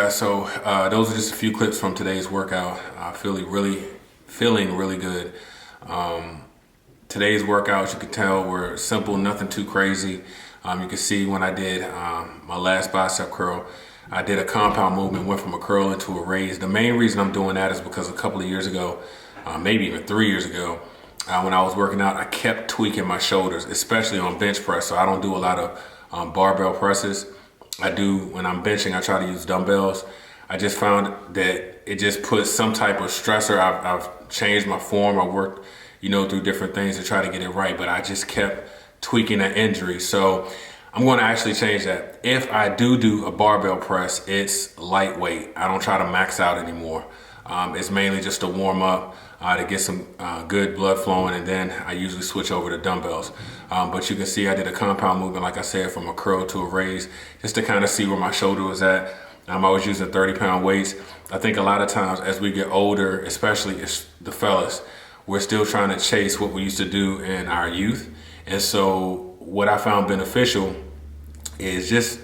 guys. So those are just a few clips from today's workout. Feeling really good. Today's workouts, you can tell, were simple, nothing too crazy. You can see when I did my last bicep curl, I did a compound movement, went from a curl into a raise. The main reason I'm doing that is because a couple of years ago, maybe even 3 years ago, when I was working out, I kept tweaking my shoulders, especially on bench press. So I don't do a lot of barbell presses. I do, when I'm benching, I try to use dumbbells. I just found that it just puts some type of stressor. I've changed my form. I worked, through different things to try to get it right, but I just kept tweaking that injury. So I'm going to actually change that. If I do a barbell press, it's lightweight. I don't try to max out anymore. It's mainly just to warm up, to get some good blood flowing, and then I usually switch over to dumbbells. But you can see I did a compound movement, like I said, from a curl to a raise, just to kind of see where my shoulder was at. I was using 30-pound weights. I think a lot of times as we get older, especially the fellas, we're still trying to chase what we used to do in our youth. And so what I found beneficial is just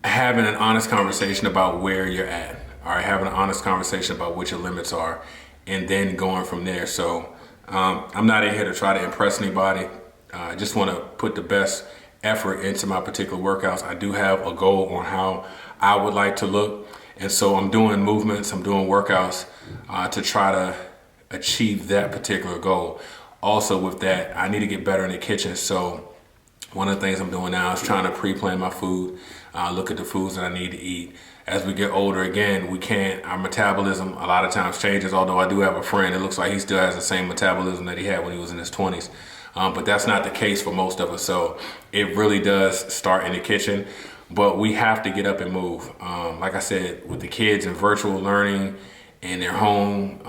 having an honest conversation about where you're at. All right, having an honest conversation about what your limits are, and then going from there. So I'm not in here to try to impress anybody. I just want to put the best effort into my particular workouts. I do have a goal on how I would like to look. And so I'm doing movements, I'm doing workouts to try to achieve that particular goal. Also with that, I need to get better in the kitchen. So one of the things I'm doing now is trying to pre-plan my food, look at the foods that I need to eat. As we get older, again, our metabolism a lot of times changes, although I do have a friend, it looks like he still has the same metabolism that he had when he was in his 20s. But that's not the case for most of us. So it really does start in the kitchen, but we have to get up and move. Like I said, with the kids in virtual learning and their home,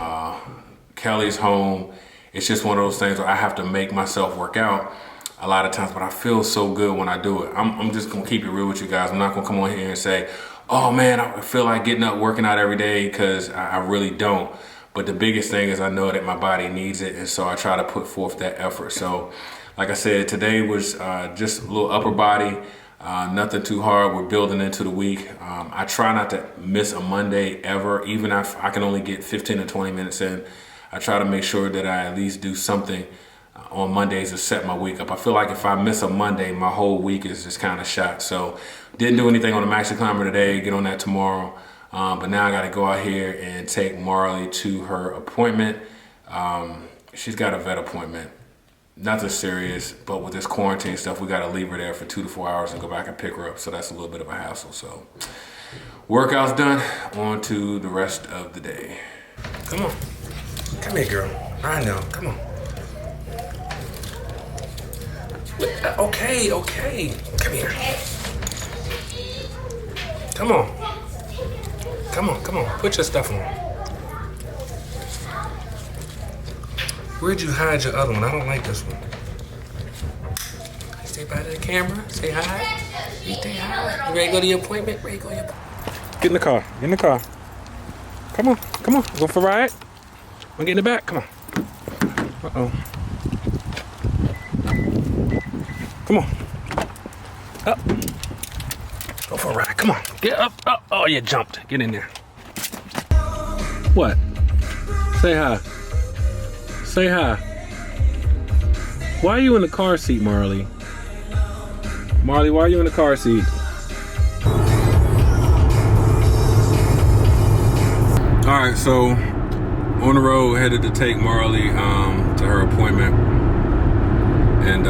Kelly's home, it's just one of those things where I have to make myself work out a lot of times, but I feel so good when I do it. I'm just gonna keep it real with you guys. I'm not gonna come on here and say, oh man, I feel like getting up, working out every day, because I really don't. But the biggest thing is I know that my body needs it, and so I try to put forth that effort. So like I said, today was just a little upper body, nothing too hard. We're building into the week. I try not to miss a Monday ever, even if I can only get 15 to 20 minutes in. I try to make sure that I at least do something on Mondays to set my week up. I feel like if I miss a Monday, my whole week is just kind of shot. So didn't do anything on the Maxi Climber today, get on that tomorrow. But now I got to go out here and take Marley to her appointment. She's got a vet appointment. Nothing serious, but with this quarantine stuff, we got to leave her there for 2 to 4 hours and go back and pick her up. So that's a little bit of a hassle. So workout's done, on to the rest of the day. Come on. Come here, girl. I know. Come on. Okay. Come here. Come on. Put your stuff on. Where'd you hide your other one? I don't like this one. Stay by the camera. Say hi. You stay hi. You ready to go to your appointment? Get in the car. Come on. Go for a ride. Wanna get in the back? Come on. Uh-oh. Come on. Up. Go for a ride. Come on. Get up. Oh, you jumped. Get in there. What? Say hi. Why are you in the car seat, Marley? Why are you in the car seat? All right, so on the road, headed to take Marley to her appointment. And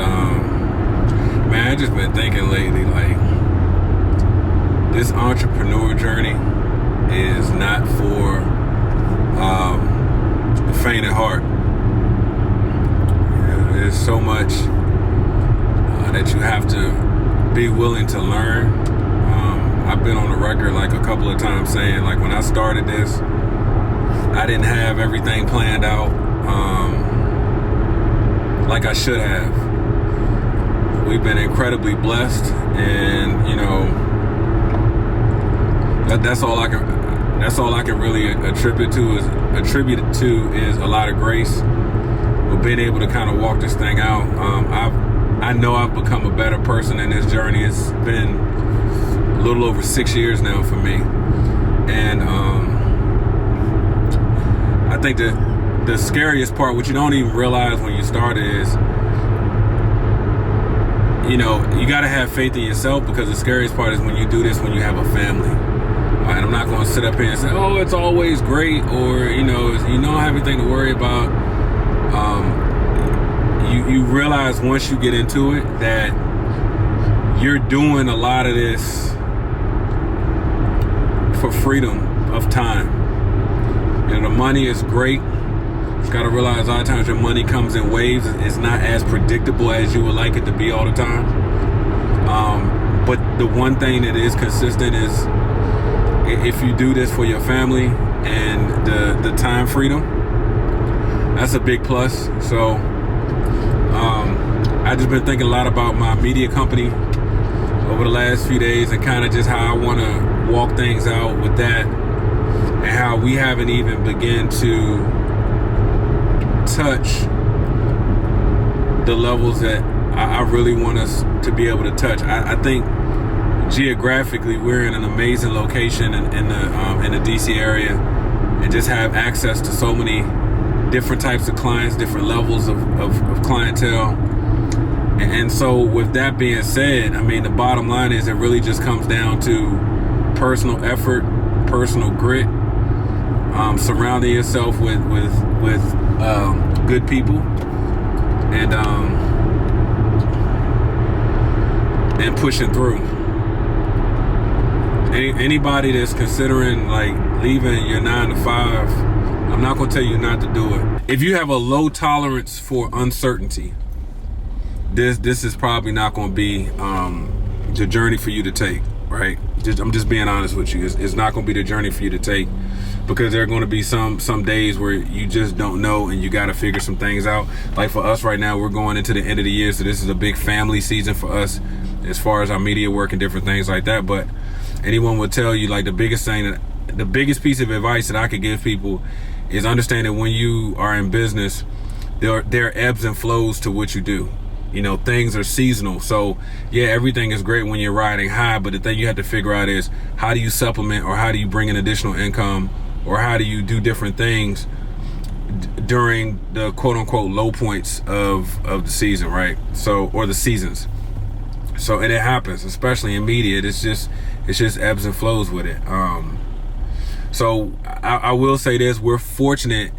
man, I just been thinking lately, like, this entrepreneur journey is not for the faint at heart. There's so much that you have to be willing to learn. I've been on the record like a couple of times saying, like, when I started this, I didn't have everything planned out like I should have. We've been incredibly blessed, and that's all I can really attribute to is a lot of grace. But being able to kind of walk this thing out, I know I've become a better person in this journey. It's been a little over 6 years now for me. And I think the scariest part, which you don't even realize when you start, is, you know, you got to have faith in yourself, because the scariest part is when you do this when you have a family. And I'm not going to sit up here and say, oh, it's always great, or, you don't have anything to worry about. You realize once you get into it that you're doing a lot of this for freedom of time. The money is great. You got to realize a lot of times your money comes in waves. It's not as predictable as you would like it to be all the time. But the one thing that is consistent is, if you do this for your family and the time freedom, that's a big plus. So I just been thinking a lot about my media company over the last few days, and kind of just how I want to walk things out with that, and how we haven't even begun to touch the levels that I really want us to be able to touch. I think geographically we're in an amazing location in the DC area, and just have access to so many different types of clients, different levels of clientele. And so with that being said, I mean, the bottom line is it really just comes down to personal effort, personal grit, surrounding yourself with good people, and pushing through. Anybody that's considering like leaving your 9 to 5, I'm not going to tell you not to do it. If you have a low tolerance for uncertainty, this is probably not going to be the journey for you to take, right? I'm just being honest with you. It's not going to be the journey for you to take, because there are going to be some days where you just don't know, and you got to figure some things out. Like for us right now, we're going into the end of the year, so this is a big family season for us as far as our media work and different things like that. But anyone would tell you, like, the biggest piece of advice that I could give people is understand that when you are in business, there are ebbs and flows to what you do. Things are seasonal. So yeah, everything is great when you're riding high, but the thing you have to figure out is, how do you supplement, or how do you bring in additional income, or how do you do different things during the quote unquote low points of the season, right? So, or the seasons. So, and it happens, especially in media. It's just ebbs and flows with it. So I will say this: we're fortunate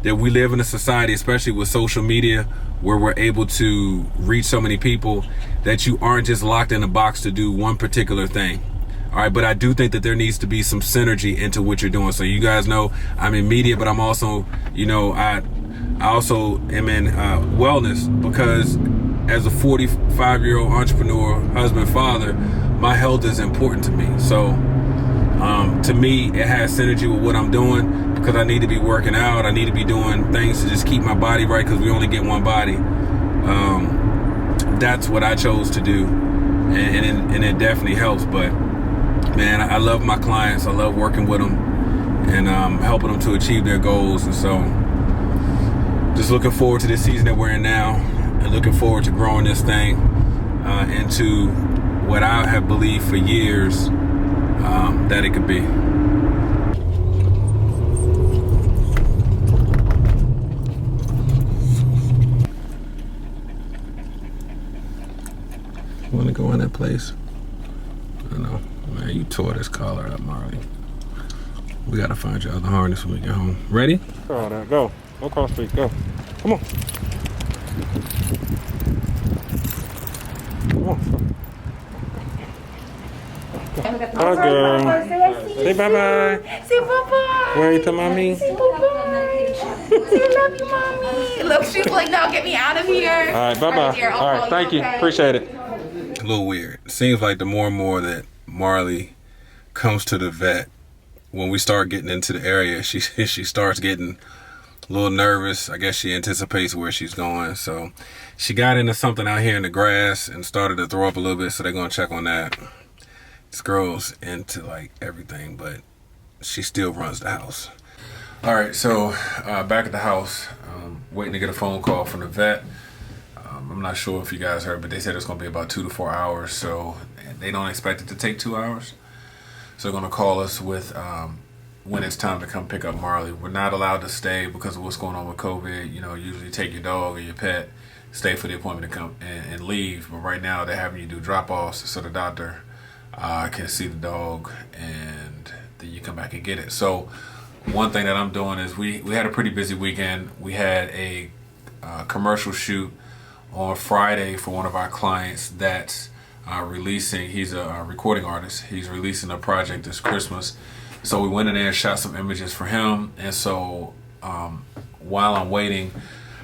that we live in a society, especially with social media, where we're able to reach so many people, that you aren't just locked in a box to do one particular thing. All right, but I do think that there needs to be some synergy into what you're doing. So you guys know I'm in media, but I'm also, I also am in wellness, because as a 45-year-old entrepreneur, husband, father, my health is important to me. So to me, it has synergy with what I'm doing, because I need to be working out. I need to be doing things to just keep my body right, because we only get one body. That's what I chose to do, and it definitely helps. But man, I love my clients. I love working with them and helping them to achieve their goals. And so just looking forward to this season that we're in now, and looking forward to growing this thing into what I have believed for years that it could be. You want to go in that place? I know. Man, you tore this collar up, Marley. We got to find your other harness when we get home. Ready? All right, go. Go across the street. Go. Come on. Come on. Hi, girl. Say bye-bye. Say bye-bye. Wave to mommy. Say bye-bye. Say love you, mommy. Look, she's like, no, get me out of here. All right, bye-bye. Dear, All right, thank you. Okay. Appreciate it. A little weird. It seems like the more and more that Marley comes to the vet, when we start getting into the area, she starts getting a little nervous. I guess she anticipates where she's going. So she got into something out here in the grass and started to throw up a little bit, so they're going to check on that. This girl's into like everything, but she still runs the house. All right, so back at the house, waiting to get a phone call from the vet. I'm not sure if you guys heard, but they said it's going to be about 2 to 4 hours, so they don't expect it to take 2 hours. So they're gonna call us with when it's time to come pick up Marley. We're not allowed to stay because of what's going on with COVID. You know, usually take your dog or your pet, stay for the appointment to come and leave. But right now they're having you do drop-offs so the doctor can see the dog and then you come back and get it. So one thing that I'm doing is we had a pretty busy weekend. We had a commercial shoot on Friday for one of our clients that's releasing. He's a recording artist. He's releasing a project this Christmas. So we went in there and shot some images for him. And so while I'm waiting,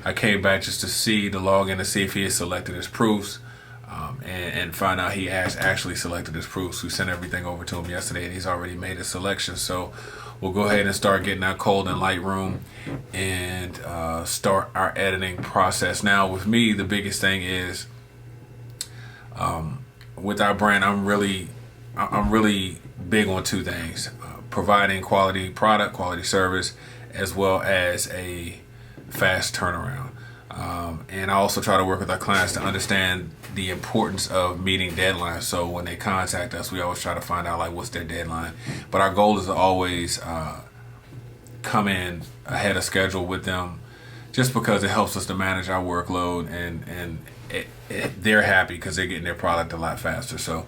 I came back just to log in to see if he had selected his proofs, and find out he has actually selected his proofs. We sent everything over to him yesterday and he's already made a selection. So we'll go ahead and start getting our code in Lightroom and start our editing process. Now with me, the biggest thing is with our brand, I'm really big on two things: providing quality product, quality service, as well as a fast turnaround. And I also try to work with our clients to understand the importance of meeting deadlines. So when they contact us, we always try to find out like what's their deadline. But our goal is to always come in ahead of schedule with them, just because it helps us to manage our workload, and they're happy because they're getting their product a lot faster. So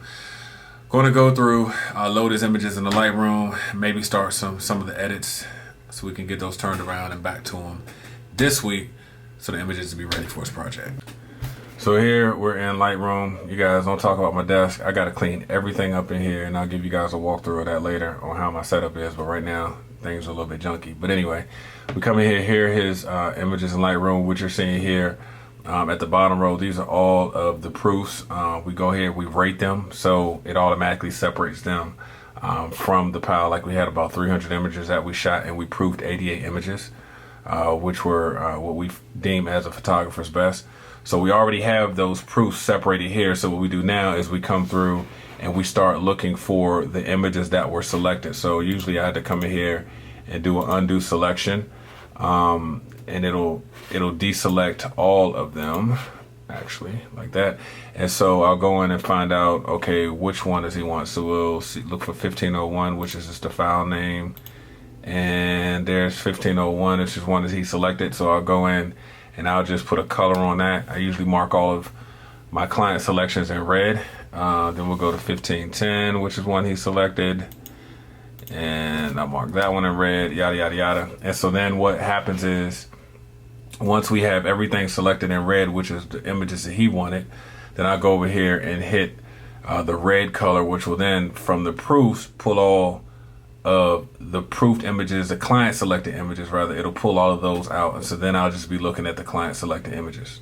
going to go through, load his images in the Lightroom, maybe start some of the edits so we can get those turned around and back to him this week so the images will be ready for his project. So here we're in Lightroom. You guys, don't talk about my desk. I got to clean everything up in here, and I'll give you guys a walkthrough of that later on how my setup is. But right now, things are a little bit junky. But anyway, we come in here his images in Lightroom. What you're seeing here at the bottom row, these are all of the proofs. We go here, we rate them, so it automatically separates them from the pile. Like we had about 300 images that we shot, and we proofed 88 images, which were what we deem as a photographer's best. So we already have those proofs separated here. So what we do now is we come through and we start looking for the images that were selected. So usually I had to come in here and do an undo selection, and it'll deselect all of them, actually, like that. And so I'll go in and find out, okay, which one does he want? So we'll look for 1501, which is just the file name, and there's 1501, which is one that he selected. So I'll go in and I'll just put a color on that. I usually mark all of my client selections in red. Then we'll go to 1510, which is one he selected, and I'll mark that one in red, yada, yada, yada. And so then what happens is, once we have everything selected in red, which is the images that he wanted, then I'll go over here and hit the red color, which will then, from the proofs, pull all of the proofed images, the client selected images rather, it'll pull all of those out. And so then I'll just be looking at the client selected images.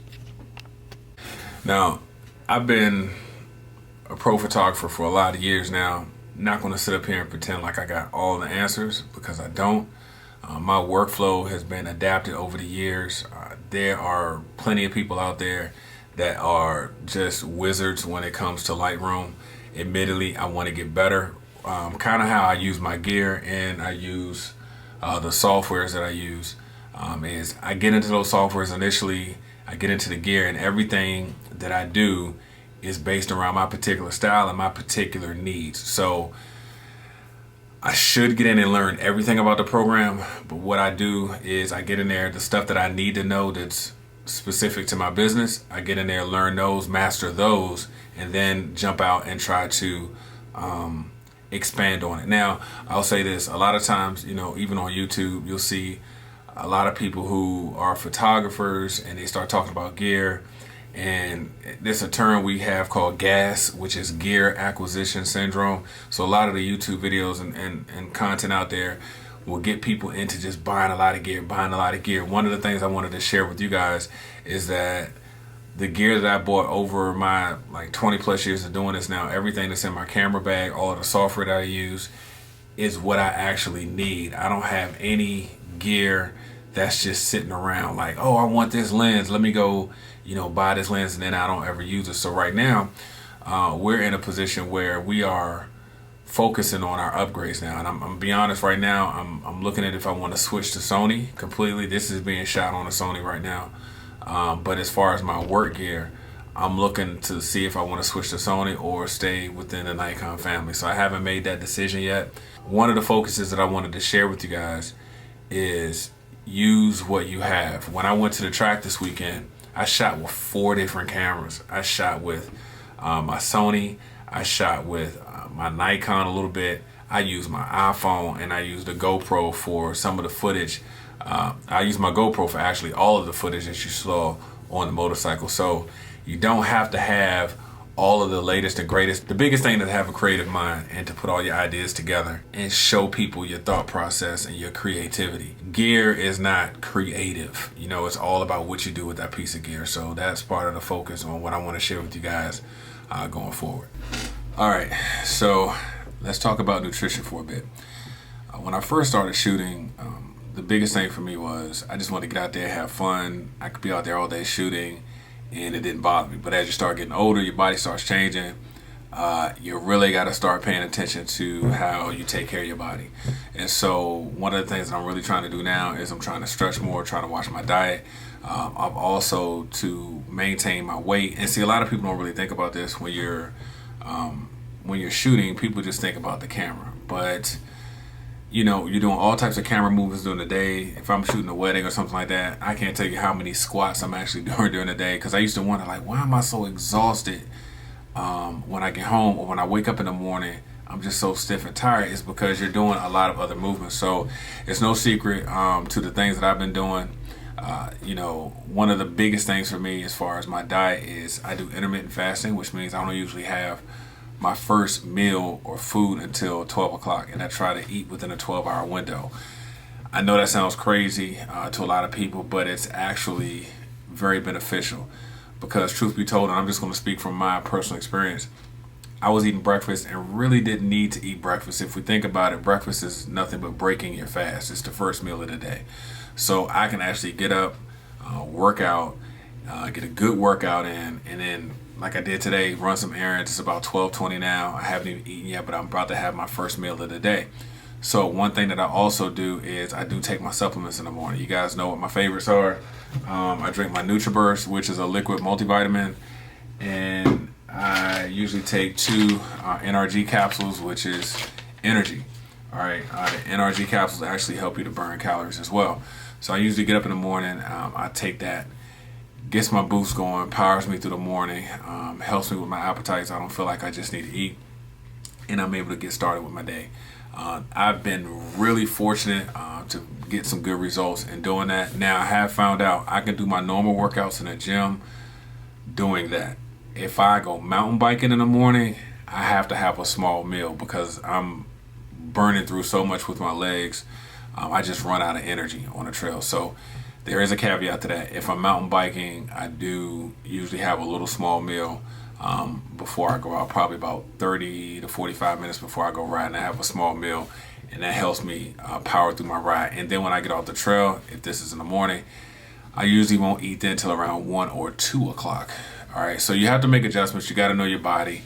Now, I've been a pro photographer for a lot of years now. Not going to sit up here and pretend like I got all the answers, because I don't. My workflow has been adapted over the years. There are plenty of people out there that are just wizards when it comes to Lightroom. Admittedly, I want to get better. Kind of how I use my gear and I use the softwares that I use is I get into those softwares initially, I get into the gear, and everything that I do is based around my particular style and my particular needs. So I should get in and learn everything about the program, but what I do is I get in there, the stuff that I need to know that's specific to my business, I get in there, learn those, master those, and then jump out and try to expand on it. Now, I'll say this, a lot of times, you know, even on YouTube, you'll see a lot of people who are photographers and they start talking about gear, and there's a term we have called GAS, which is gear acquisition syndrome. So a lot of the YouTube videos and content out there will get people into just buying a lot of gear. One of the things I wanted to share with you guys is that the gear that I bought over my like 20 plus years of doing this now, everything that's in my camera bag, all of the software that I use is what I actually need. I don't have any gear that's just sitting around like, oh, I want this lens, let me go, you know, buy this lens, and then I don't ever use it. So right now, we're in a position where we are focusing on our upgrades now. And I'm gonna be honest, right now, I'm looking at if I want to switch to Sony completely. This is being shot on a Sony right now. But as far as my work gear, I'm looking to see if I want to switch to Sony or stay within the Nikon family. So I haven't made that decision yet. One of the focuses that I wanted to share with you guys is use what you have. When I went to the track this weekend, I shot with 4 different cameras. I shot with my Sony, I shot with my Nikon a little bit, I used my iPhone, and I used the GoPro for some of the footage. I used my GoPro for actually all of the footage that you saw on the motorcycle. So you don't have to have all of the latest and greatest. The biggest thing is to have a creative mind and to put all your ideas together and show people your thought process and your creativity. Gear is not creative. You know, it's all about what you do with that piece of gear. So that's part of the focus on what I want to share with you guys going forward. All right, so let's talk about nutrition for a bit. When I first started shooting, the biggest thing for me was I just wanted to get out there, have fun. I could be out there all day shooting, and it didn't bother me. But as you start getting older, your body starts changing. You really got to start paying attention to how you take care of your body. And so one of the things that I'm really trying to do now is I'm trying to stretch more, trying to watch my diet. I'm also to maintain my weight. And see, a lot of people don't really think about this when you're shooting. People just think about the camera. But you know, you're doing all types of camera movements during the day. If I'm shooting a wedding or something like that, I can't tell you how many squats I'm actually doing during the day, because I used to wonder, like, why am I so exhausted when I get home, or when I wake up in the morning, I'm just so stiff and tired. It's because you're doing a lot of other movements. So it's no secret to the things that I've been doing. You know, one of the biggest things for me as far as my diet is I do intermittent fasting, which means I don't usually have my first meal or food until 12 o'clock, and I try to eat within a 12-hour window. I know that sounds crazy to a lot of people, but it's actually very beneficial, because truth be told, and I'm just going to speak from my personal experience, I was eating breakfast and really didn't need to eat breakfast. If we think about it, breakfast is nothing but breaking your fast. It's the first meal of the day. So I can actually get up, work out, get a good workout in, and then like I did today, run some errands. It's about 12:20 now. I haven't even eaten yet, but I'm about to have my first meal of the day. So one thing that I also do is I do take my supplements in the morning. You guys know what my favorites are. I drink my NutriBurst, which is a liquid multivitamin, and I usually take 2 NRG capsules, which is energy. All right, the NRG capsules actually help you to burn calories as well. So I usually get up in the morning, I take that, gets my boost going, powers me through the morning, helps me with my appetite, so I don't feel like I just need to eat, and I'm able to get started with my day. I've been really fortunate to get some good results in doing that. Now, I have found out I can do my normal workouts in the gym doing that. If I go mountain biking in the morning, I have to have a small meal because I'm burning through so much with my legs. I just run out of energy on the trail. So there is a caveat to that. If I'm mountain biking, I do usually have a little small meal before I go out, probably about 30 to 45 minutes before I go riding. I have a small meal, and that helps me power through my ride. And then when I get off the trail, if this is in the morning, I usually won't eat then until around 1 or 2 o'clock. All right, so you have to make adjustments. You got to know your body.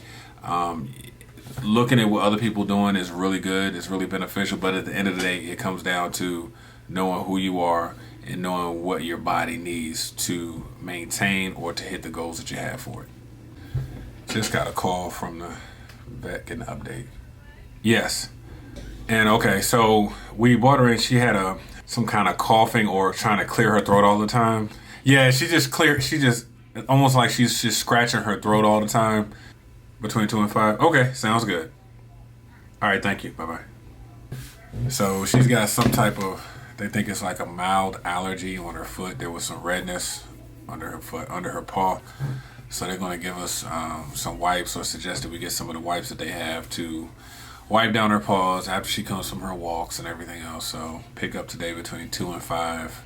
Looking at what other people doing is really good. It's really beneficial. But at the end of the day, it comes down to knowing who you are and knowing what your body needs to maintain or to hit the goals that you have for it. Just got a call from the vet getting an update. Yes. And okay, so we brought her in. She had some kind of coughing or trying to clear her throat all the time. Yeah, she just almost like she's just scratching her throat all the time. Between 2 and 5. Okay, sounds good. All right, thank you. Bye-bye. So she's got some type of, they think it's like a mild allergy on her foot. There was some redness under her foot, under her paw. So they're going to give us some wipes, or suggested we get some of the wipes that they have to wipe down her paws after she comes from her walks and everything else. So pick up today between 2 and 5.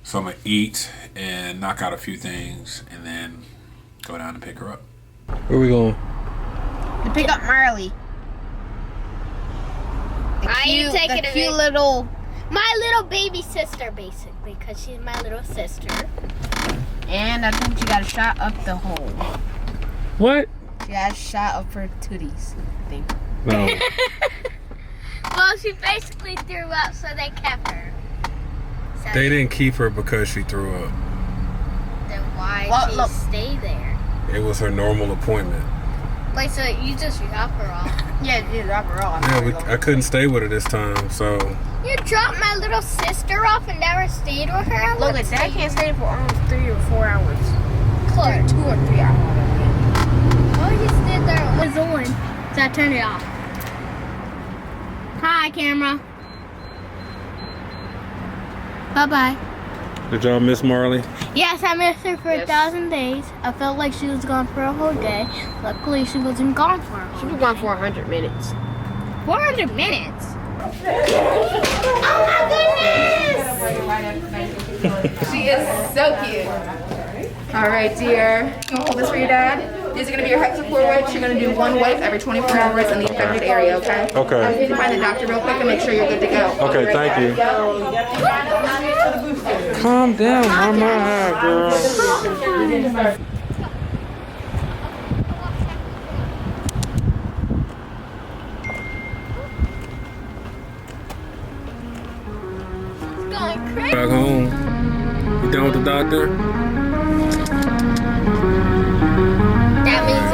So I'm going to eat and knock out a few things and then go down and pick her up. Where are we going? To pick up Marley. The cute little, my little baby sister, basically, because she's my little sister. And I think she got a shot up the hole. What? She got a shot up her tooties, I think. No. Well, she basically threw up, so they kept her. So They didn't keep her because she threw up. Then why Well, she look. stay there? It was her normal appointment. Like, so you just drop her off. Yeah, you drop her off. Yeah, I couldn't stay with her this time, so. You dropped my little sister off and never stayed with her? Look, Dad can't stay for almost 3 or 4 hours. Clark. 2 or 3 hours. Oh, you stood there. It was on. So I turned it off. Hi, camera. Bye-bye. Did y'all miss Marley? Yes, I missed her for 1,000 days. I felt like she was gone for a whole day. Luckily, she wasn't gone for a She whole was gone for 100 minutes. 400 minutes? Oh my goodness! She is so cute. All right, dear. You want to hold this for your dad? These are going to be your hexacore wipes. You're going to do 1 wipe every 24 hours in the affected area, okay? Okay. You can find the doctor real quick and make sure you're good to go. Okay, thank you. Calm down, mama, girl. Going crazy. Back home. You done with the doctor? That means